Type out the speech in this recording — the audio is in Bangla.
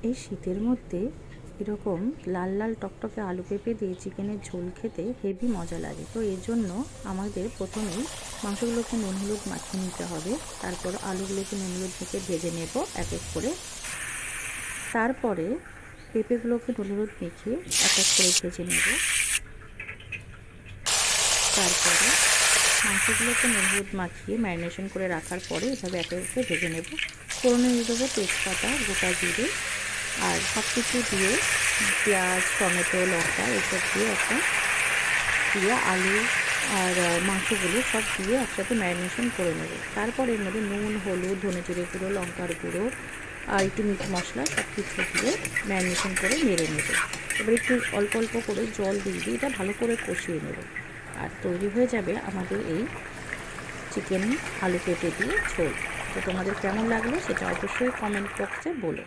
এই শীতের মধ্যে এরকম লাল লাল টকটকে আলু পেঁপে দিয়ে চিকেনের ঝোল খেতে হেভি মজা লাগে। তো এর জন্য আমাদের প্রথমেই মাংসগুলোকে নুন হলুদ মাখিয়ে নিতে হবে। তারপর আলুগুলোকে নুন হলুদ মেখে ভেজে নেব এক এক করে। তারপরে পেঁপেগুলোকে নুন হলুদ মেখে এক এক করে ভেজে নেব। তারপরে মাংসগুলোকে নুন হলুদ মাখিয়ে ম্যারিনেশন করে রাখার পরে এভাবে একে একে ভেজে নেব। ফোড়নে দিয়ে দেবো তেজপাতা, গোটা জিরে আর সব কিছু দিয়ে পেঁয়াজ, টমেটো, লঙ্কা এসব দিয়ে দিয়ে আলু আর মাংসগুলো সব দিয়ে একসাথে ম্যারিনেশন করে নেব। তারপর এর মধ্যে নুন, হলুদ, ধনে জিরে গুঁড়ো, লঙ্কার গুঁড়ো আর একটু মিট মশলা সব কিছু দিয়ে ম্যারিনেশন করে নেড়ে নেব। এবার একটু অল্প অল্প করে জল দিয়ে এটা ভালো করে কষিয়ে নেব। আর তৈরি হয়ে যাবে আমাদের এই চিকেন আলু পেঁপে দিয়ে ঝোল। তো তোমাদের কেমন লাগলো সেটা অবশ্যই কমেন্ট বক্সে বলো।